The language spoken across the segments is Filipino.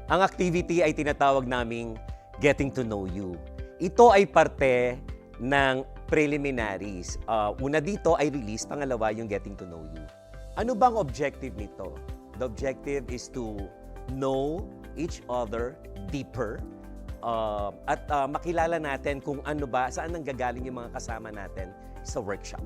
Ang activity ay tinatawag naming Getting to Know You. Ito ay parte ng preliminaries. Una dito ay release, pangalawa yung Getting to Know You. Ano bang objective nito? The objective is to know each other deeper at makilala natin kung ano ba, saan nanggagaling yung mga kasama natin sa workshop.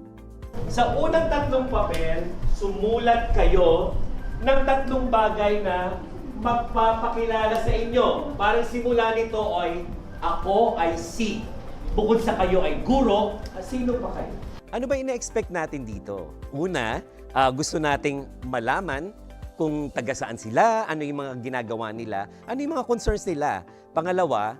Sa unang tatlong papel, sumulat kayo ng tatlong bagay na magpapakilala sa inyo. Parang simula nito ay ako ay si. Bukod sa kayo ay guro, sino pa kayo? Ano ba ina-expect natin dito? Una, gusto nating malaman kung taga saan sila, ano yung mga ginagawa nila, ano yung mga concerns nila. Pangalawa,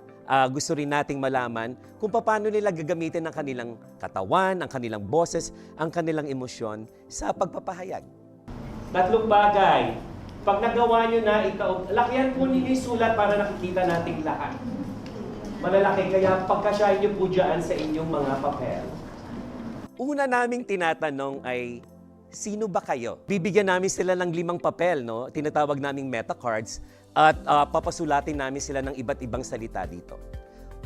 gusto rin nating malaman kung paano nila gagamitin ang kanilang katawan, ang kanilang boses, ang kanilang emosyon sa pagpapahayag. Tatlong bagay. Pag nagawa nyo na ito, lakihan po ninyo yung sulat para nakikita nating lahat. Malalaki, kaya pagkasyahin nyo po dyan sa inyong mga papel. Una naming tinatanong ay, sino ba kayo? Bibigyan namin sila ng 5 papel, no? Tinatawag naming meta cards, at papasulatin namin sila ng iba't ibang salita dito.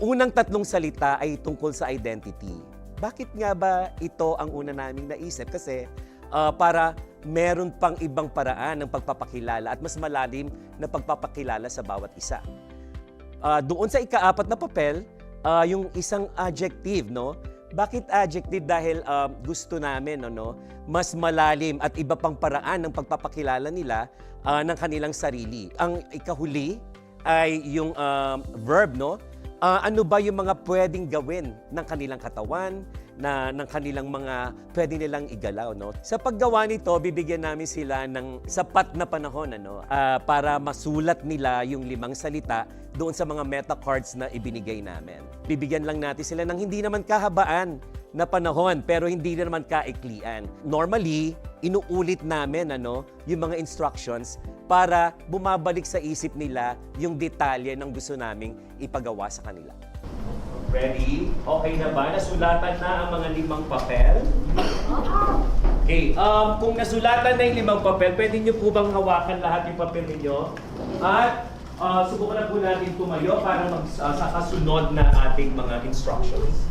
Unang 3 salita ay tungkol sa identity. Bakit nga ba ito ang una naming naisip? Kasi para meron pang ibang paraan ng pagpapakilala at mas malalim na pagpapakilala sa bawat isa. Doon sa ika-4 na papel, yung isang adjective, no? Bakit adjective? Dahil gusto namin, mas malalim at iba pang paraan ng pagpapakilala nila ng kanilang sarili. Ang ikahuli ay yung verb, no? Ano ba yung mga pwedeng gawin ng kanilang katawan, ng kanilang mga pwede nilang igalaw, no? Sa paggawa nito, bibigyan namin sila ng sapat na panahon, para masulat nila yung 5 salita doon sa mga meta cards na ibinigay namin. Bibigyan lang natin sila ng hindi naman kahabaan na panahon, pero hindi naman kaiklian. Normally, inuulit namin yung mga instructions para bumabalik sa isip nila yung detalye ng gusto naming ipagawa sa kanila. Ready? Okay na ba? Nasulatan na ang mga 5 papel? Okay, kung nasulatan na yung 5 papel, pwede nyo po bang hawakan lahat yung papel ninyo? At subukan na po natin tumayo para sa kasunod na ating mga instructions.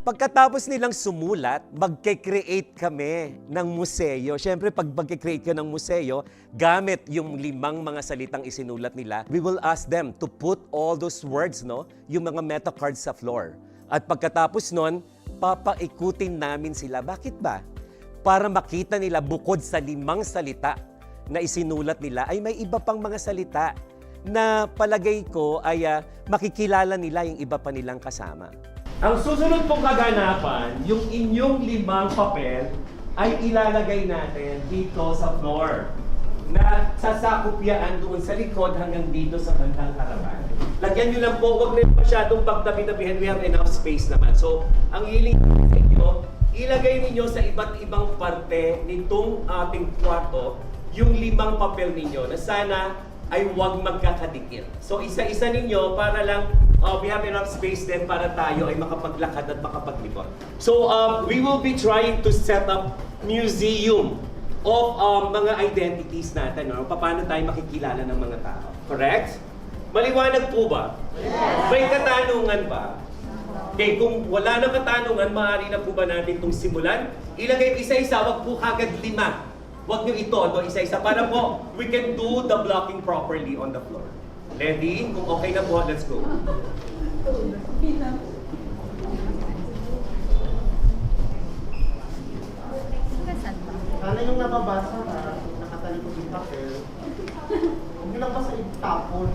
Pagkatapos nilang sumulat, magke-create kami ng museo. Siyempre, pag magke-create ka ng museo, gamit yung 5 mga salitang isinulat nila, we will ask them to put all those words, yung mga meta cards sa floor. At pagkatapos nun, papaikutin namin sila. Bakit ba? Para makita nila bukod sa 5 salita na isinulat nila, ay may iba pang mga salita na palagay ko ay makikilala nila yung iba pa nilang kasama. Ang susunod pong kaganapan, yung inyong 5 papel ay ilalagay natin dito sa floor na sasakupyaan doon sa likod hanggang dito sa bandang harapan. Lagyan nyo lang po, huwag na masyadong pagtabi-tabihan, we have enough space naman. So, ang hiling sa inyo, ilagay ninyo sa iba't ibang parte nitong ating kwarto yung 5 papel ninyo na sana ay huwag magkakadikit. So, isa-isa ninyo para lang we have enough space din para tayo ay makapaglakad at makapaglibot. So, we will be trying to set up museum of mga identities natin. Paano tayo makikilala ng mga tao. Correct? Maliwanag po ba? Yes! May katanungan ba? Okay, kung wala na katanungan, maaari na po ba natin itong simulan? Ilagay isa-isa, wag po kagad 5. Huwag nyo ito, isa-isa, para po we can do the blocking properly on the floor. Ready? Kung okay na po, let's go. Sana yung nababasa na, nakatalikod yung papel, huwag nyo lang basta itapon.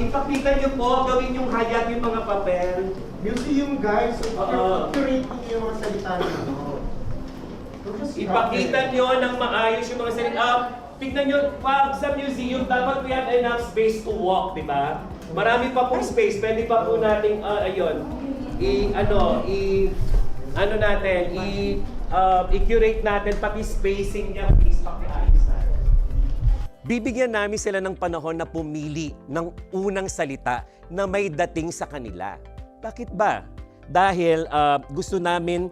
Ipakita nyo po, gawin yung hayat yung mga papel. Museum guys, so curating nyo yung mga salita nyo. Ipakita nyo ng maayos yung mga salita. Tignan nyo, pag sa museum, dapat we have enough space to walk, di ba? Marami pa pong space, pwede pa po nating, i-curate natin, pati spacing niya, please, pakiayos natin. Bibigyan namin sila ng panahon na pumili ng unang salita na may dating sa kanila. Bakit ba? Dahil gusto namin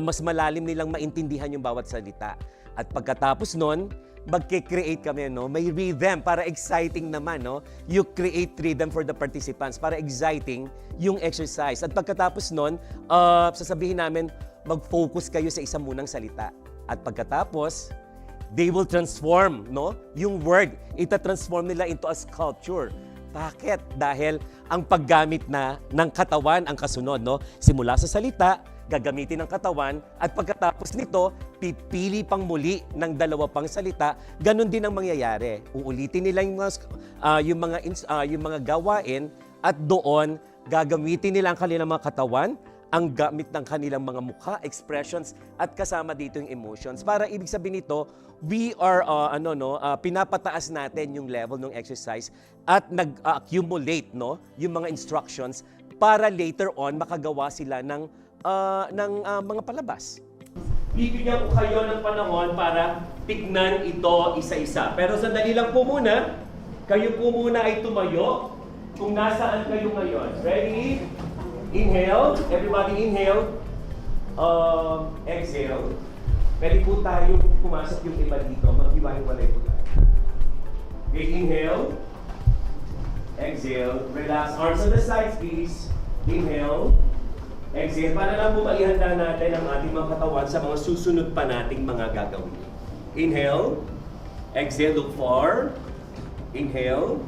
mas malalim nilang maintindihan yung bawat salita. At pagkatapos nun, magke-create kami, no? May rhythm para exciting naman, no? You create rhythm for the participants para exciting yung exercise. At pagkatapos nun, sasabihin namin, mag-focus kayo sa isang munang salita. At pagkatapos, they will transform, no? Yung word, ita-transform nila into a sculpture. Bakit? Dahil ang paggamit na ng katawan ang kasunod, no? Simula sa salita, gagamitin ng katawan, at pagkatapos nito, pipili pang muli ng dalawa pang salita. Ganon din ang mangyayari. Uulitin nila yung mga gawain, at doon, gagamitin nila ang kanilang mga katawan, ang gamit ng kanilang mga mukha, expressions, at kasama dito yung emotions. Para ibig sabihin nito, we are, pinapataas natin yung level ng exercise at nag-accumulate, no, yung mga instructions para later on makagawa sila ng mga palabas. Bibigyan ko kayo ng panahon para tignan ito isa-isa. Pero sandali lang po muna, kayo po muna ay tumayo kung nasaan kayo ngayon. Ready? Inhale. Everybody inhale. Exhale. Pwede po tayo pumasok yung iba dito. Maghiwa-hiwalay po tayo. Okay, inhale. Exhale. Relax. Arms on the sides, please. Inhale. Exhale. Para lang po maihanda natin ang ating mga katawan sa mga susunod pa nating mga gagawin. Inhale. Exhale. Look far. Inhale.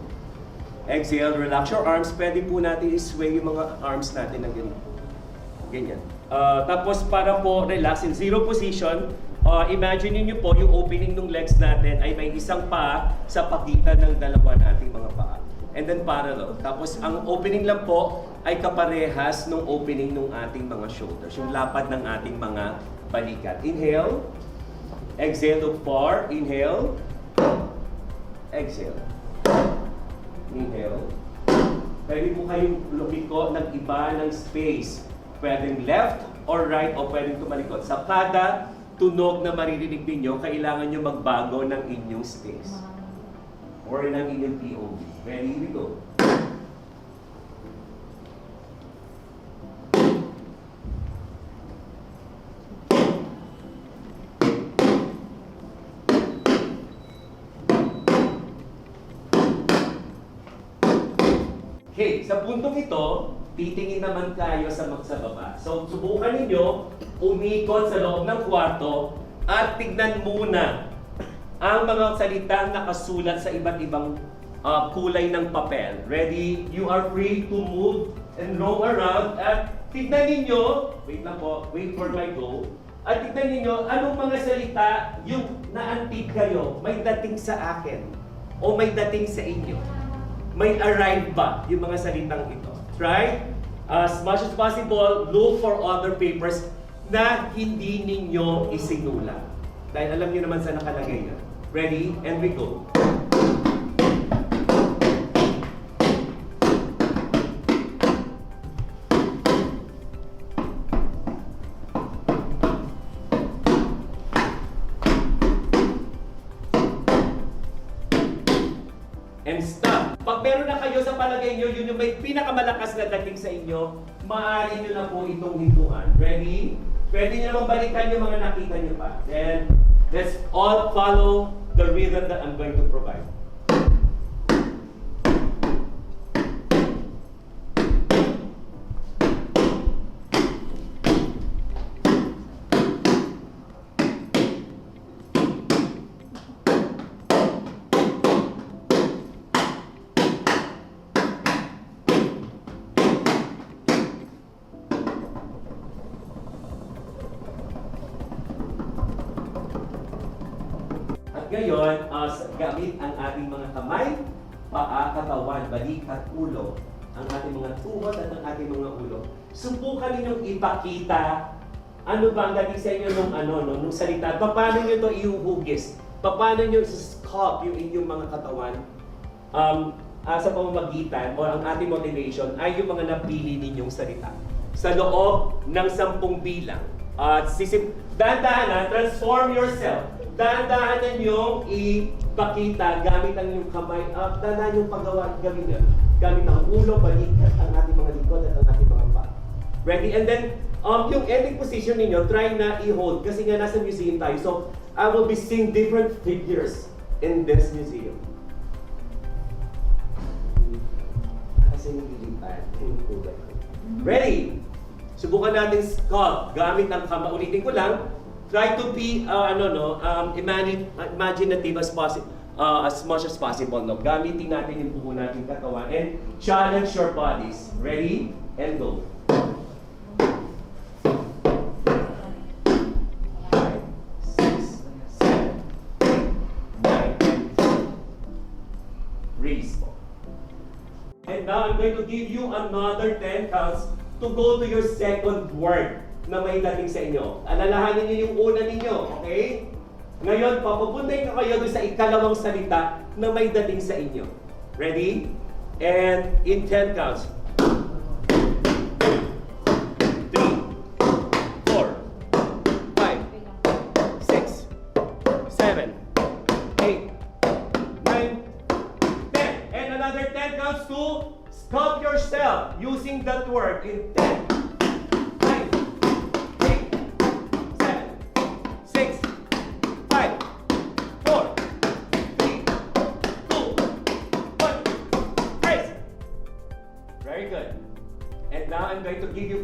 Exhale. Relax your arms. Pwede po natin i-sway yung mga arms natin ng ganito. Ganyan. Tapos para po relax in zero position, imagine niyo po yung opening ng legs natin ay may isang paa sa pagitan ng dalawa nating mga paa. And then parallel. Tapos ang opening lang po ay kaparehas ng opening ng ating mga shoulders, yung lapad ng ating mga balikat. Inhale. Exhale, look far. Inhale. Exhale. Inhale. Pwede po kayong lumiko ng iba ng space. Pwedeng left or right o pwedeng tumalikod. Sa kada tunog na maririnig ninyo, kailangan nyo magbago ng inyong space or ng inyong POV. Ready? Here we go. Okay, sa puntong ito, titingin naman tayo sa baba. So, subukan ninyo umikot sa loob ng kwarto at tignan muna ang mga salitang nakasulat sa iba't ibang kulay ng papel. Ready? You are free to move and roam around at tignan ninyo, wait lang po, wait for my go, at tignan ninyo anong mga salita yung naantig kayo, may dating sa akin o may dating sa inyo. May arrive ba yung mga salitang ito? Try as much as possible, look for other papers na hindi ninyo isinulat. Dahil alam niyo naman sa nakalagay yan. Ready? And we go. And stop. Pag meron na kayo sa palagay nyo, yun yung may pinakamalakas na dating sa inyo, maaari nyo na po itong hintuan. Ready? Pwede nyo naman balikan yung mga nakita nyo pa. Then, let's all follow the rhythm that I'm going to provide. Ngayon, gamit ang ating mga kamay, paa, katawan, balikat, ulo, ang ating mga tuhod at ang ating mga ulo. Subukan ninyong ipakita ano ba ang dating sa inyo nung salita. Paano nyo ito ihuhugis? Paano nyo sculpt yung inyong mga katawan sa pamamagitan o ang ating motivation ay yung mga napili ninyong salita. Sa loob ng 10 bilang. Dahan-dahan, transform yourself. Dahan-dahan ninyong ipakita gamit ang inyong kamay. Dahan-dahan yung paggawa, gawin yan. Gamit ang ulo, balikat, ang ating mga likod at ang ating mga paa. Ready? And then, yung ending position ninyo, try na i-hold kasi nga nasa museum tayo. So, I will be seeing different figures in this museum. Kasi nililipan yung kulay ko. Ready? Subukan natin sculpt gamit ang kama. Ulitin ko lang, try to be imaginative as possible. As much as possible, no? Gamitin natin yung buo natin katawan and challenge your bodies. Ready? And go. 5, 6, 7, 8, 9, 10. Release po. And now I'm going to give you another 10 counts to go to your second word na may dating sa inyo. Alalahanin niyo yung una ninyo, okay? Ngayon, papupuntahin ko kayo doon sa ikalawang salita na may dating sa inyo. Ready? And in 10 counts. 3, 4, 5, 6, 7, 8, 9, 10. And another 10 counts to sculpt yourself using that word in 10.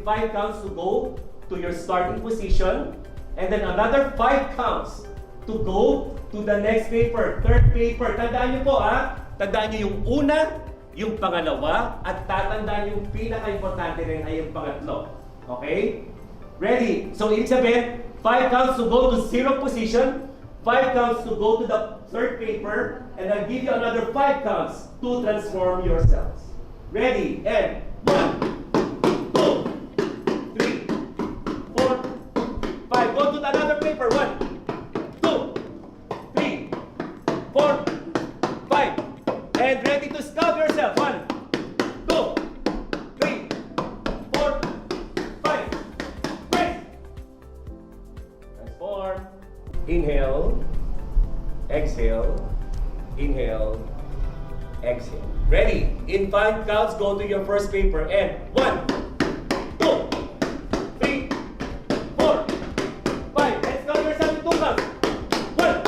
5 counts to go to your starting position, and then another 5 counts to go to the next paper, third paper. Tandaan niyo po tandaan niyo yung una, yung pangalawa, at tatandaan yung pinaka-importante rin ay yung pangatlo. Okay? Ready? So, ibig sabihin, 5 counts to go to zero position, 5 counts to go to the third paper, and I'll give you another 5 counts to transform yourselves. Ready? And 1, 2, 3, 4, 5. Go to another paper. 1, 2, 3, 4, 5. And ready to sculpt yourself. 1, 2, 3, 4, 5. Break. Transform. Inhale. Exhale. Inhale. Exhale. Ready? In 5 counts, go to your first paper. And 1, 2, 3, 4, 5. Let's count yourself in 2 counts. 1,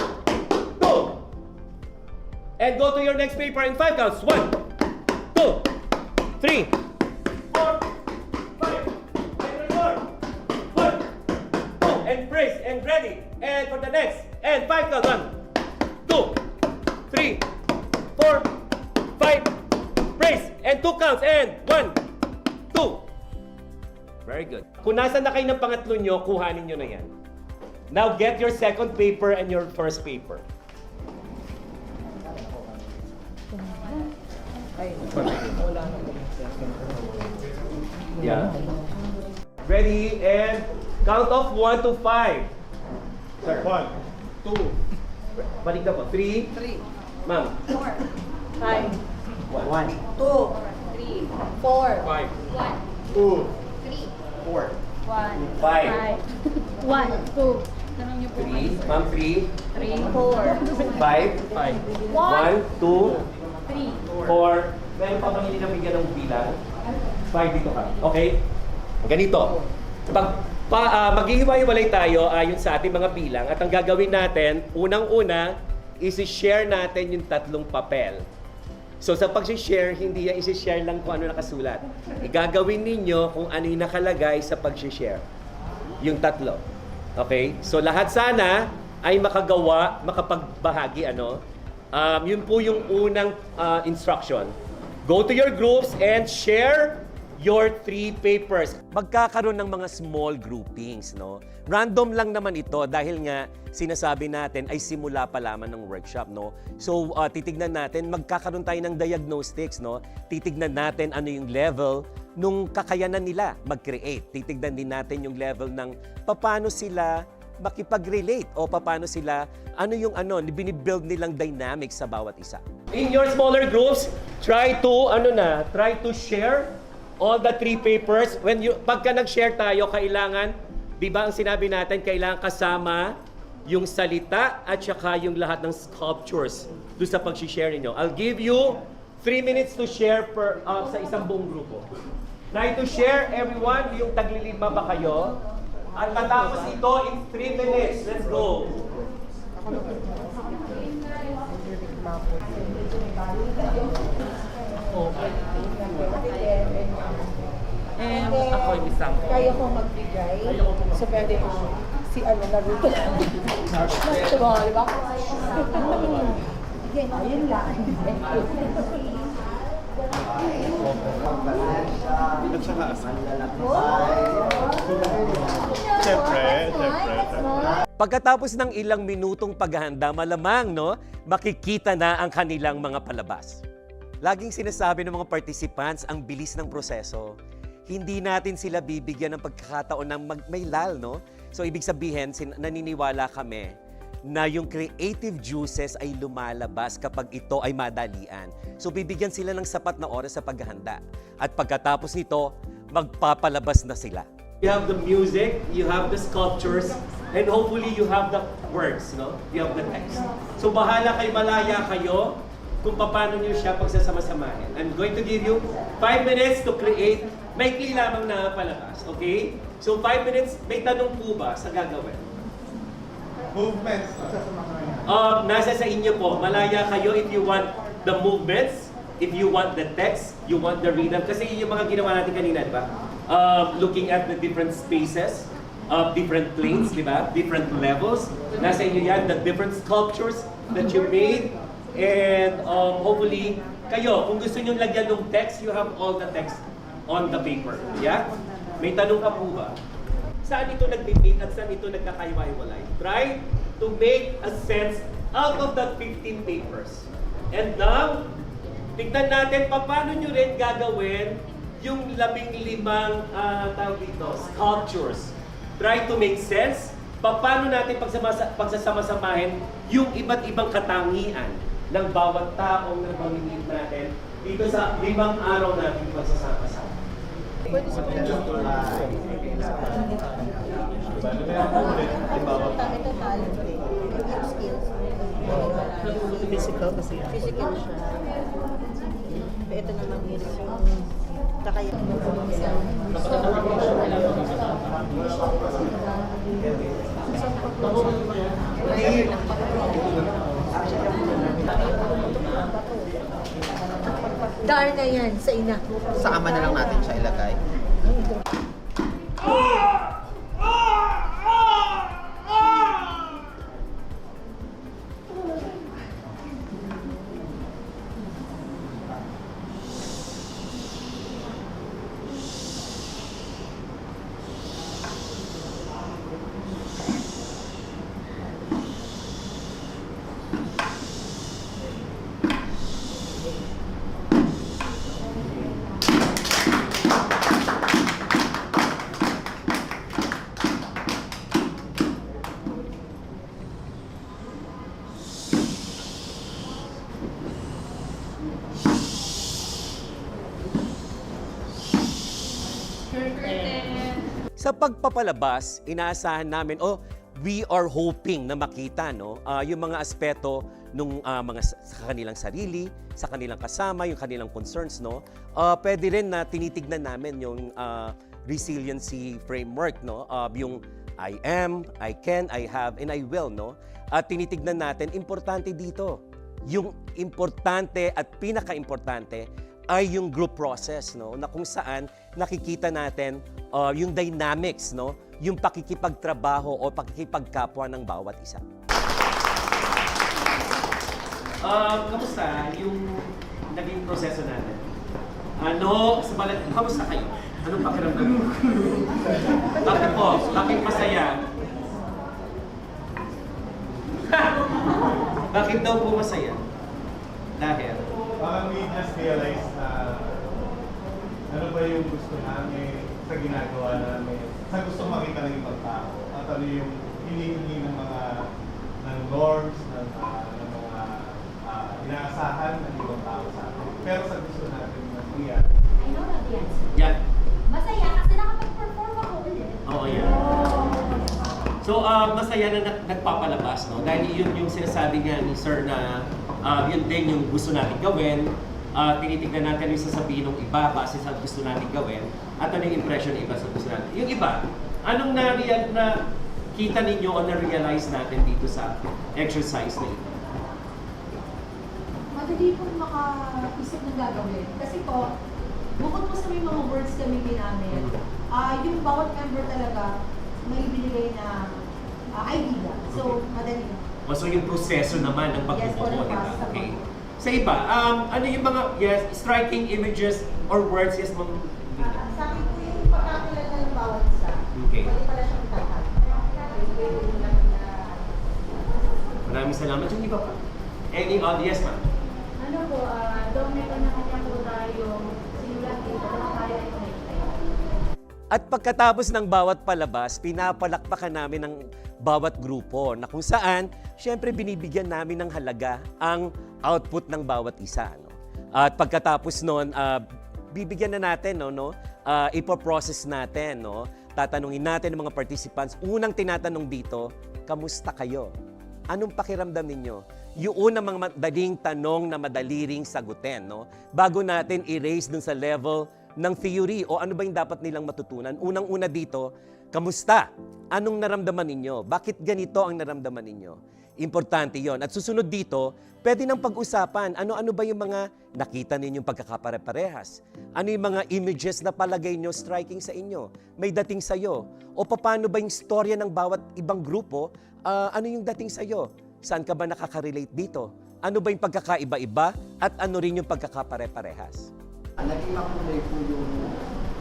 2. And go to your next paper in 5 counts. 1, 2, 3, 4, 5. And return. 1, 2. And brace. And ready. And for the next. And 5 counts. 1, 2, 3, 4, 5. Brace. And 2 counts. And 1, 2. Very good. Kung nasa na kayo ng pangatlo nyo, kuhanin nyo na yan. Now get your second paper and your first paper. Yeah. Ready? And count off 1 to 5. Sir. 1, 2, Balik na po. 3. 3, Ma'am. 4, 5, 1. 2, 3, 4, 5. 1, 2, 3, 4, 1, 5. 1, 2. Tanong niyo po 3. Ma'am, 3. 3, 4, 5. 1, 2, 3, 4. Meron pa bang hindi na bigyan ng bilang? 5 dito ka. Okay? Ganito. Maghihiwa-hiwalay tayo ayon sa ating mga bilang at ang gagawin natin, unang-una, isi-share natin yung tatlong papel. So sa pag-share, hindi yan isi-share lang kung ano nakasulat. Igagawin ninyo kung ano yung nakalagay sa pag-share. Yung tatlo. Okay? So lahat sana ay makapagbahagi, yun po yung unang instruction. Go to your groups and share your 3 papers. Magkakaroon ng mga small groupings, no? Random lang naman ito dahil nga sinasabi natin ay simula pa lamang ng workshop, no? So, titignan natin, magkakaroon tayo ng diagnostics, no? Titignan natin ano yung level nung kakayanan nila mag-create. Titignan din natin yung level ng paano sila makipag-relate o paano sila, binibuild nilang dynamics sa bawat isa. In your smaller groups, try to share all the 3 papers. Pagka nag-share tayo, kailangan, di ba ang sinabi natin, kailangan kasama yung salita at saka yung lahat ng sculptures doon sa pag-share niyo. I'll give you 3 minutes to share sa isang buong grupo. Try to share everyone, yung taglilima ba kayo? At matapos ito in 3 minutes. Let's go. Ako yung isang. Kaya ko magbigay. So, pwede ko si ano, Naruto. Diba, diba? Ayun lang. Siyempre. Pagkatapos ng ilang minutong paghahanda, malamang, no, makikita na ang kanilang mga palabas. Laging sinasabi ng mga participants ang bilis ng proseso. Hindi natin sila bibigyan ng pagkakataon ng may lal, no? So, ibig sabihin, naniniwala kami na yung creative juices ay lumalabas kapag ito ay madalian. So, bibigyan sila ng sapat na oras sa paghahanda. At pagkatapos nito, magpapalabas na sila. You have the music, you have the sculptures, and hopefully you have the words, no? You have the text. So, bahala kay malaya kayo kung paano nyo siya pagsasama-samahin. I'm going to give you 5 minutes to create maikli lamang na palabas, okay? So 5 minutes, may tanong po ba sa gagawin? Movements. Nasa sa inyo po, malaya kayo if you want the movements, if you want the text, you want the rhythm. Kasi yun yung mga ginawa natin kanina, di ba? Looking at the different spaces, different planes, di ba? Different levels. Nasa inyo yan, the different sculptures that you made. And hopefully, kayo, kung gusto nyo lagyan ng text, you have all the text on the paper. Yeah? May tanong ka po ba? Saan ito nag-meet at saan ito nagkakaiwalay? Try to make a sense out of that 15 papers. And now, tignan natin paano nyo rin gagawin yung 15 tawag dito, sculptures. Try to make sense paano natin pagsasama-samahin yung iba't ibang katangian ng bawat taong nagpamimit natin dito sa 5 araw natin pagsasama-sama. Pwede sa ito talent eh. Yung skills. Physical kasi yan. Physical siya. Ito naman is yung kakayahan mo. Darn na yan sa ina. Sa ama na lang natin siya ilagay. Sa pagpapalabas, inaasahan namin, we are hoping na makita yung mga aspeto nung mga sa kanilang sarili, sa kanilang kasama, yung kanilang concerns. Pwede rin na tinitignan namin yung resiliency framework, yung I am, I can, I have, and I will. At tinitignan natin, importante dito. Yung importante at pinaka-importante ay yung group process, na kung saan nakikita natin yung dynamics, yung pakikipagtrabaho o pakikipagkapwa ng bawat isa. Kamusta yung naging proseso natin? Kamusta kayo? Anong pakiramdam mo? Bakit po? Bakit masaya? Bakit daw po masaya? Dahil? Parang we just realized na ano ba yung gusto namin sa ginagawa namin, sa gusto makita ng ibang tao, at ano yung hinihingi ng mga norms, ng mga inaasahan ng ibang tao sa atin. Pero sa gusto natin mangyari. I know that the answer. Yeah. Masaya kasi nakapag-perform ako ulit. Oo, yan. So, masaya na nagpapalabas, Dahil yun yung sinasabi nga ni Sir na yun din yung gusto natin gawin. tinitignan natin yung sasabihin ng iba base sa gusto natin gawin at ano yung impression ng iba sa gusto natin. Yung iba, anong na kita ninyo o na-realize natin dito sa exercise na ito? Madali pong makaisip ng gagawin. Kasi po, bukod po sa may mga words kami ginamit, yung bawat member talaga may binigay na idea. So, madali na. O so yung proseso naman ng Yes, pagbubuo, for the di ba? process. Okay. Sa iba, ano yung mga striking images or words? Yes, ma'am. Sa akin po yung pagkakilala ng bawat isa. Okay. Pwede pala siyang tatak. Maraming salamat. Yung iba pa. Any yes, ma'am. Ano po, doon meron na kanya po tayong sinulat dito na kaya ay At pagkatapos ng bawat palabas, pinapalakpakan namin ng bawat grupo na kung saan, syempre binibigyan namin ng halaga ang output ng bawat isa. No? At pagkatapos nun, bibigyan na natin, ipoprocess natin, tatanungin natin ng mga participants. Unang tinatanong dito, kamusta kayo? Anong pakiramdam ninyo? Yung unang mga madaling tanong na madali ring sagutin, bago natin i-raise dun sa level ng theory o ano ba yung dapat nilang matutunan. Unang-una dito, kamusta? Anong naramdaman ninyo? Bakit ganito ang naramdaman ninyo? Importante yon. At susunod dito, pwede nang pag-usapan, ano-ano ba yung mga nakita ninyong pagkakapare-parehas? Ano yung mga images na palagay nyo striking sa inyo? May dating sa'yo? O paano ba yung storya ng bawat ibang grupo? Ano yung dating sa'yo? Saan ka ba nakaka-relate dito? Ano ba yung pagkakaiba-iba? At ano rin yung pagkakapare-parehas? Naging makulay po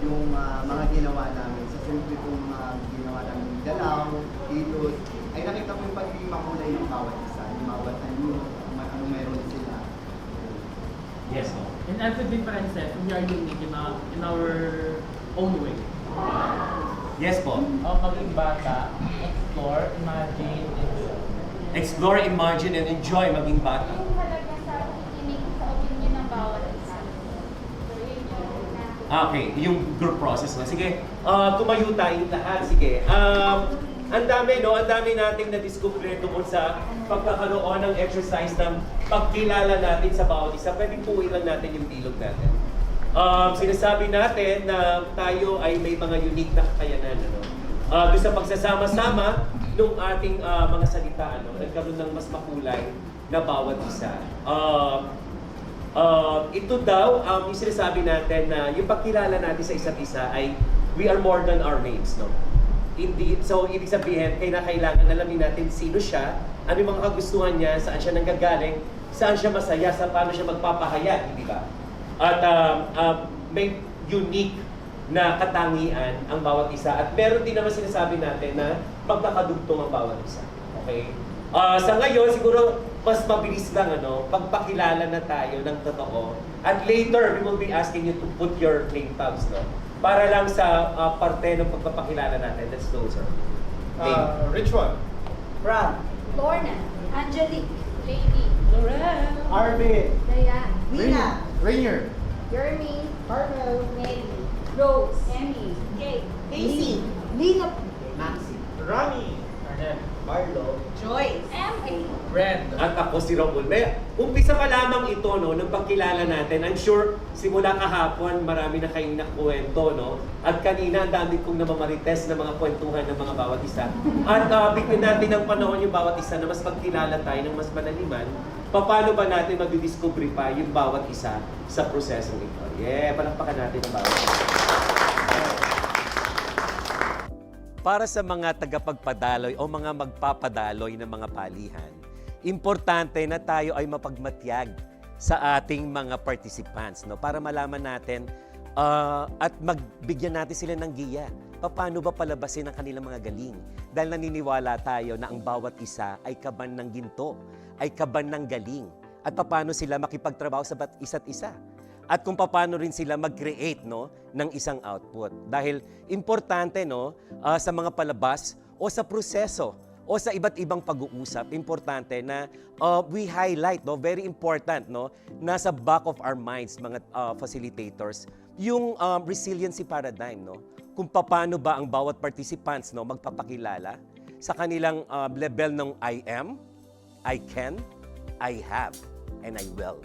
yung mga ginawa namin. Sa simple pong ginawa namin dalaw, dito, ay nakita ko yung pagiging makulay ng bawat isa. Yung bawat anong meron sila. Yes, ma'am. In every differences, we are unique in our own way. Yes po. Maging bata, explore, imagine, enjoy. Explore, imagine, and enjoy maging bata. Yung halaga sa pakikinig sa opinion ng bawat isa. Okay, yung group process na. Sige, tumayo tayong lahat. Sige. Ang dami, Ang dami nating na-discover tungkol sa pagkakaroon ng exercise ng pagkilala natin sa bawat isa. Pwede puwi lang natin yung bilog natin. Sinasabi natin na tayo ay may mga unique na kakayanan. Doon sa pagsasama-sama ng ating mga salita, nagkaroon ng mas makulay na bawat isa. Ito daw, yung sinasabi natin na yung pagkilala natin sa isa't isa ay we are more than our names, Indeed. So, ibig sabihin, kailangan alamin natin sino siya, ano yung mga kagustuhan niya, saan siya nanggagaling, saan siya masaya, sa paano siya magpapahayag, di ba? At may unique na katangian ang bawat isa. At meron din naman sinasabi natin na magkakadugtong ang bawat isa. Okay? Sa ngayon, siguro mas mabilis lang, pagpakilala na tayo ng totoo. At later, we will be asking you to put your name tags, para lang sa parte ng pagpapakilala natin. Let's go, sir. Rich one. Brad. Lorna, Angelique, Lady, Laurel. Arvin. Diane, Wina. Rainier. Jeremy, Carmel. Mary, Rose, Emmy, Kate, Casey. Lina. Maxi. Rami. Marlo. Joyce. M.A. Brand. At ako si Raul. Umpisa pa lamang ito, ng pagkilala natin. I'm sure simula kahapon, marami na kayong nakuwento, At kanina, ang dami kong namamarites na mga kwentuhan ng mga bawat isa. At bigyan natin ng panahon yung bawat isa na mas magkilala tayo ng mas malaliman. Paano ba natin mag-discover pa yung bawat isa sa prosesong ito? Palakpakan natin ang bawat isa. Para sa mga tagapagpadaloy o mga magpapadaloy ng mga palihan, importante na tayo ay mapagmatyag sa ating mga participants, para malaman natin at magbigyan natin sila ng giya. Paano ba palabasin ang kanilang mga galing? Dahil naniniwala tayo na ang bawat isa ay kaban ng ginto, ay kaban ng galing. At paano sila makipagtrabaho sa isa't isa. At kung paano rin sila mag-create ng isang output. Dahil importante sa mga palabas o sa proseso o sa iba't ibang pag-uusap, importante na we highlight, very important, nasa back of our minds, mga facilitators, yung resiliency paradigm. Kung paano ba ang bawat participants magpapakilala sa kanilang level ng I am, I can, I have, and I will.